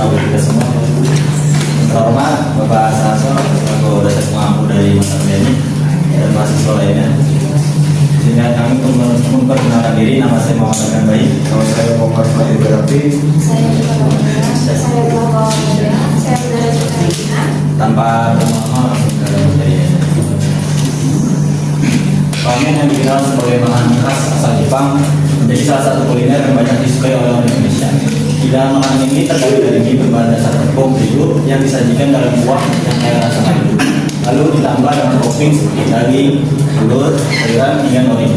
tahu kita semua. Terhormat Bapak Saso, selaku dosen pengampu dari mata kuliah ini dan mahasiswa lainnya. Sehingga kami memperkenalkan diri, nama saya Muhammad Akan Baik. Nama saya Muhammad Fahid Berapi. Saya juga saya Bapak saya dari Ukraina. Tanpa berlama-lama langsung ke materinya. Ramen yang dikenal sebagai makanan khas asal Jepang menjadi salah satu kuliner yang banyak disukai oleh orang Indonesia. Di dalam makanan ini terdapat dari mie berbahan dasar tepung terigu yang disajikan dalam kuah yang kaya rasa madu. Lalu ditambah dengan topping seperti daging, telur, sayuran, hingga nori.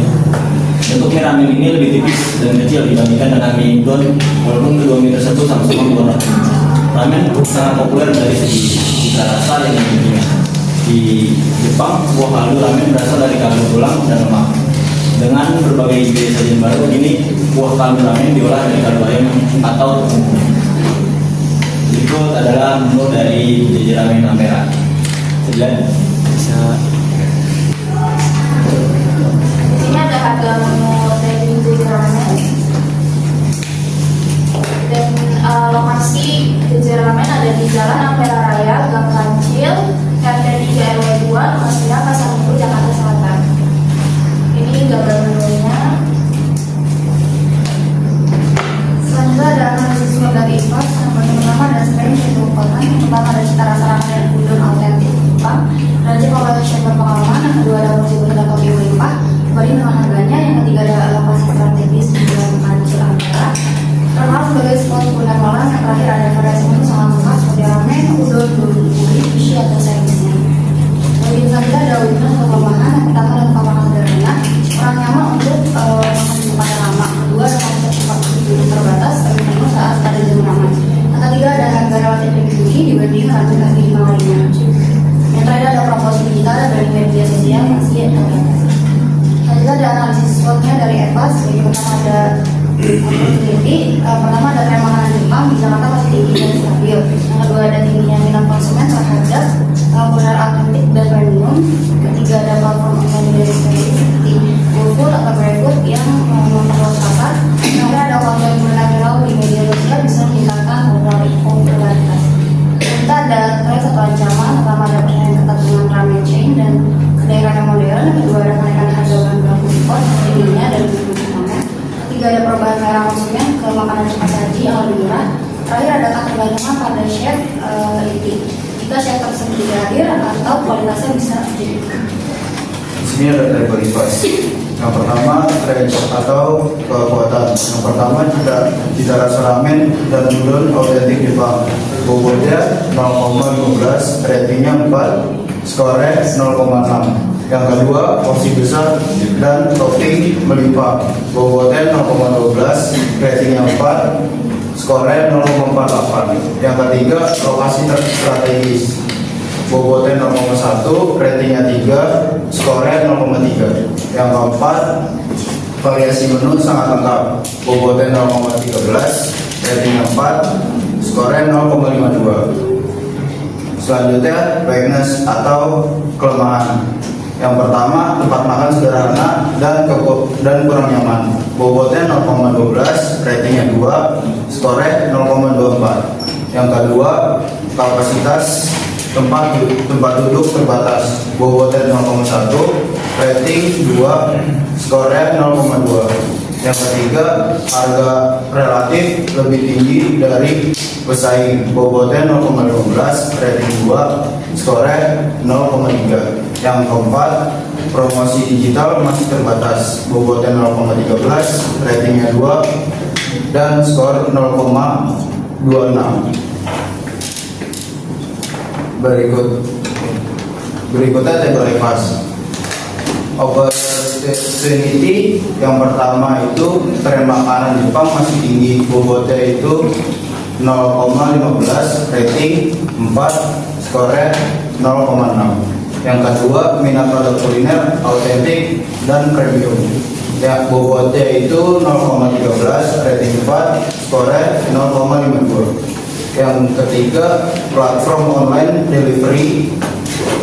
Bentuknya ramen ini lebih tipis dan kecil dibandingkan dengan mie udon, walaupun kedua mie tersebut sama-sama berwarna kuning. Ramen sangat populer dari segi cita rasa yang dimilikinya. Di Jepang, buah kaldu ramen berasal dari kaldu tulang dan lemak. Dengan berbagai ide sajian baru, ini buah kaldu ramen diolah dari kaldu ayam atau tepung. Berikut adalah menu dari JJ Ramen Ampera. Sejalan bisa. Di sini ada harga menu dari JJ Ramen dan lokasi JJ Ramen ada di Jalan Ampera Raya, Gang Kancil, RT 3 RW 2, Masjid Pasar Minggu, Jakarta Selatan. Ini gambar menunya. Selanjutnya ada analisis swot dari IPAS. Yang pertama ada strain yaitu ukuran. Yang pertama ada cita rasa ramen udon autentik Jepang. Dan jika oleh chef berpengalaman. Yang kedua ada musik dan kopi melimpah. Kembali dengan harganya. Yang ketiga ada lokasi strategis di Jalan Kancil Ampera. Terkenal sebagai spot kuliner malam. Yang terakhir ada variasi menu sangat lengkap seperti ramen, udon, guri, sushi atau servisnya. Kemudian selanjutnya ada weakness atau kelemahan. Yang pertama ada kamar sederhana, kurang nyaman untuk makan di tempat yang lama. Kedua ada konsep tempat duduk terbatas, tapi penuh saat ada jam ramen. Yang ketiga ada harga relatif lebih tinggi dibanding harga kaki lima lainnya. Yang terakhir ada promosi digital dari media sosial yang masih terbatas. Selanjutnya ada analisis SWOT-nya dari EPAS. Jadi pertama ada pertama ada tren makanan Jepang di Jakarta masih tinggi dan stabil. Yang kedua ada tingginya minat konsumen terhadap kuliner autentik dan premium. Ketiga ada platform online dari seperti GoFood atau GrabFood yang memperluas pasar. Yang ketiga ada konten kuliner viral di media sosial bisa meningkatkan popularitas. Kita ada tren atau ancaman. Pertama ada persaingan ketat dengan ramen chain dan kedai ramen modern. Yang kedua ada kenaikan harga bahan baku impor seperti minyak dan bumbu ramen. Ketiga ada perubahan selera konsumen ke makanan cepat saji yang lebih murah. Terakhir ada ketergantungan pada chef teliti. Jika chef tersebut tidak hadir atau kualitasnya bisa ditingkatkan. Di sini ada tren IPAS. Yang pertama tren atau kekuatan. Yang pertama cita rasa ramen dan udon autentik Jepang. Bobotnya 0,15, ratingnya 4, skornya 0,6. Yang kedua, porsi besar dan topping melimpah. Bobotnya 0,12, ratingnya 4, skornya 0,48. Yang ketiga, lokasi strategis. Bobotnya 0,1, ratingnya 3, skornya 0,3. Yang keempat, variasi menu sangat lengkap. Bobotnya 0,13, ratingnya 4, skornya 0,52. Selanjutnya, weakness atau kelemahan. Yang pertama, tempat makan sederhana dan kurang nyaman. Bobotnya 0,12, ratingnya 2, skornya 0,24. Yang kedua, kapasitas tempat duduk terbatas. Bobotnya 0,1, rating 2, skornya 0,2. Yang ketiga, harga relatif lebih tinggi dari pesaing. Bobotnya 0,12, rating 2, skornya 0,3. Yang keempat, promosi digital masih terbatas. Bobotnya 0,13, ratingnya 2, dan skor 0,26. Berikutnya table EPAS. Opportunity yang pertama itu tren makanan Jepang masih tinggi. Bobotnya itu 0,15, rating 4, skornya 0,6. Yang kedua, minat produk kuliner autentik dan premium. Ya, bobotnya itu 0,13, rating 4, skornya 0,52. Yang ketiga, platform online delivery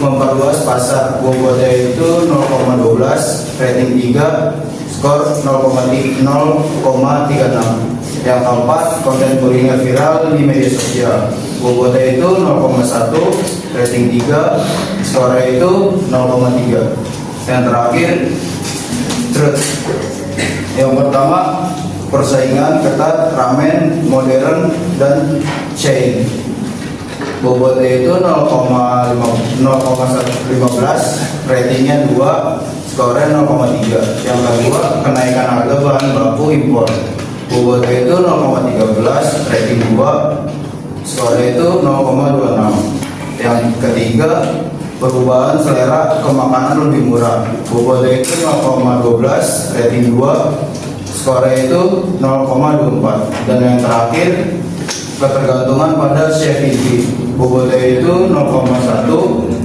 memperluas pasar. Bobotnya itu 0,12, rating 3, skor 0,36. Yang keempat, konten kuliner viral di media sosial. Bobotnya itu 0,1, rating 3, skornya itu 0,3. Yang terakhir, truth. Yang pertama, persaingan ketat, ramen, modern, dan chain. Bobotnya itu 0,15, ratingnya 2, skornya 0,3. Yang kedua, kenaikan harga bahan baku impor. Bobotnya itu 0,13, rating 2, skornya itu 0,26. Yang ketiga, perubahan selera ke makanan lebih murah. Bobotnya itu 0,12, rating 2, skornya itu 0,24. Dan yang terakhir, ketergantungan pada chef inti. Bobotnya itu 0,1,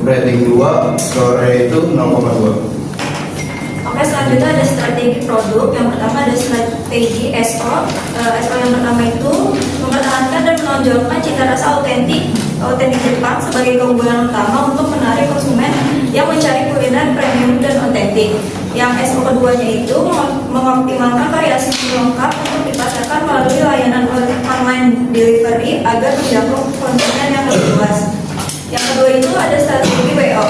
rating 2, skornya itu 0,2. Oke, selanjutnya ada strategi produk. Yang pertama ada strategi SO. SO yang pertama itu mempertahankan dan menonjolkan cita rasa otentik Jepang sebagai keunggulan utama untuk menarik konsumen yang mencari kuliner premium dan otentik. Yang SO keduanya itu mengoptimalkan variasi menu lengkap untuk dipasarkan melalui layanan online delivery agar menjangkau konsumen yang lebih luas. Yang kedua itu ada strategi WO.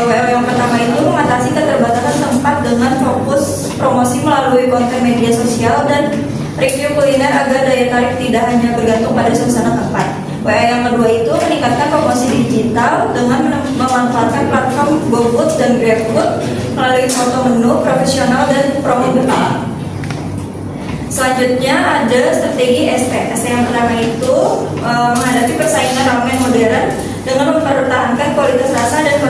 WO yang pertama itu mengatasi keterbatasan tempat dengan fokus promosi melalui konten media sosial dan review kuliner agar daya tarik tidak hanya bergantung pada suasana tempat. WO yang kedua itu meningkatkan promosi digital dengan memanfaatkan platform GoFood dan GrabFood melalui foto menu profesional dan promo berkala. Selanjutnya ada strategi ST. ST yang pertama itu menghadapi persaingan ramen modern dengan mempertahankan kualitas rasa dan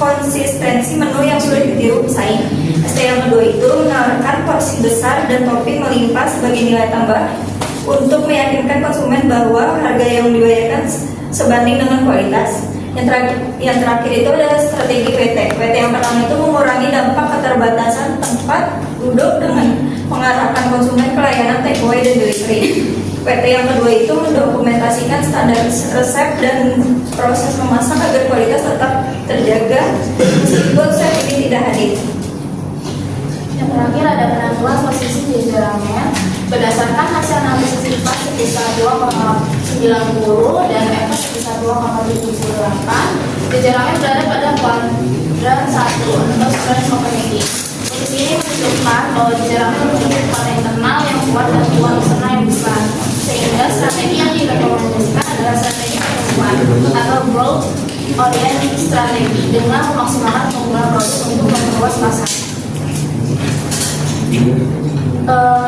konsistensi menu yang sulit ditiru pesaing. ST yang kedua itu menawarkan porsi besar dan topping melimpah sebagai nilai tambah untuk meyakinkan konsumen bahwa harga yang dibayarkan sebanding dengan kualitas. Yang terakhir itu adalah strategi PT. PT yang pertama itu mengurangi dampak keterbatasan tempat duduk dengan mengarahkan konsumen ke layanan takeaway dan delivery. PT yang kedua itu mendokumentasikan standar resep dan proses memasak agar kualitas tetap terjaga meskipun chef ini tidak hadir. Yang terakhir ada penentuan posisi jajarannya berdasarkan hasil analisis IPA sebesar 2,90 dan EPA sebesar 2,78. Jajarannya berada pada kuadran 1 atau strength community. Posisi ini menunjukkan bahwa jajarannya memiliki kekuatan internal yang kuat dan ruang eksternal yang besar, sehingga strategi yang direkomendasikan adalah strategi pertumbuhan atau growth oriented strategi dengan memaksimalkan keunggulan produk untuk memperluas pasar.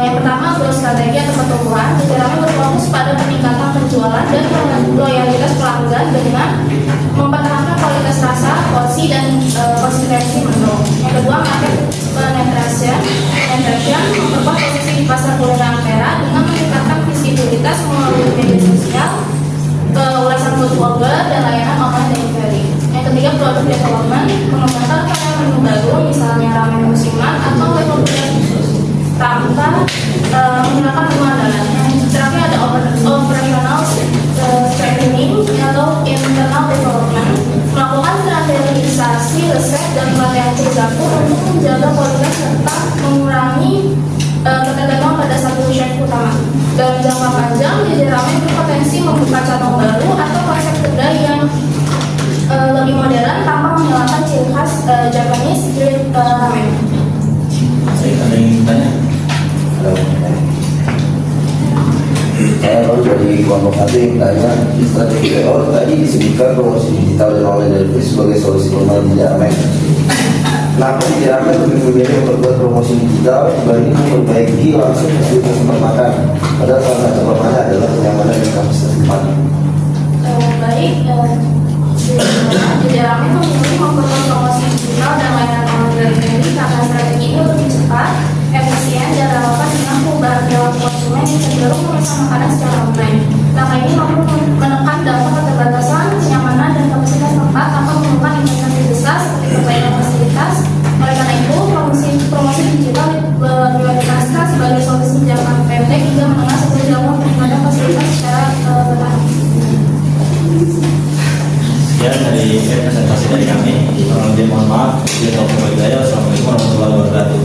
Yang pertama, growth strategi atau pertumbuhan. Jajarannya berfokus pada peningkatan penjualan dan loyalitas pelanggan dengan mempertahankan kualitas rasa, porsi, dan konsistensi menu. Yang kedua, market penetration memperkuat posisi di pasar kuliner Ampera dengan meningkatkan visibilitas melalui media sosial, ulasan food blogger, dan layanan online delivery. Yang ketiga, product development mengembangkan varian menu baru, misalnya ramen musiman atau level khusus tanpa menggunakan menu andalan. Yang terakhir ada operational strengthening atau internal development, melakukan standarisasi resep dan pelatihan kru dapur untuk menjaga kualitas serta mengurangi ketergantungan pada satu chef utama. Dalam jangka panjang, jajarannya berpotensi membuka cabang baru atau konsep kedai yang lebih modern tanpa menghilangkan ciri khas Japanese street ramen. Ada yang ingin tanya? Saya baru dari kelompok satu yang tanya strategi PO tadi disebutkan promosi digital dan online delivery sebagai solusi permainan tidak ramen. Kenapa tidak ramen lebih memilih memperbuat promosi digital dibanding memperbaiki langsung fasilitas tempat makan? Padahal salah satu permasalahan adalah kenyamanan dan kapasitas tempat. Baik, jajarannya memilih memperkuat promosi digital dan layanan online delivery karena strategi ini lebih cepat, efisien, dan relevan dengan perubahan perilaku konsumen yang cenderung memesan makanan secara online. Langkah ini mampu menekan dampak keterbatasan, kenyamanan, dan kapasitas tempat tanpa memerlukan investasi besar seperti perbaikan fasilitas. Oleh karena itu, promosi digital diprioritaskan sebagai solusi jangka pendek hingga menengah sebelum dilakukan peningkatan fasilitas secara bertahap. Sekian dari presentasi dari kami. Mohon maaf. Assalamualaikum warahmatullahi wabarakatuh.